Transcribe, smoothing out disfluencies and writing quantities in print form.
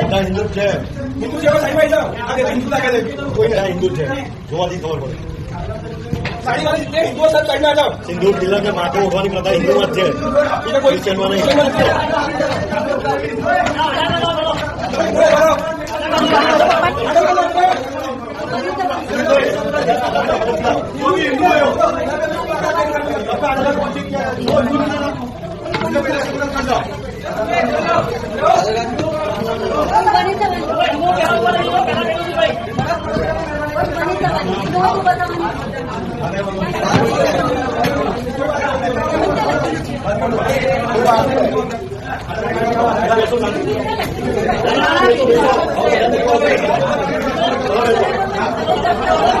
બધા હિન્દુ જ છે. હિન્દુ છે હિન્દુ લાગે છે. કોઈ હિન્દુ છે જોવાથી ખબર પડે. સિંદૂર તિલક કે માથે ઉઠવાની પ્રથા હિન્દુમાં જ છે. ક્રિશ્ચનમાં નહીં. Gracias.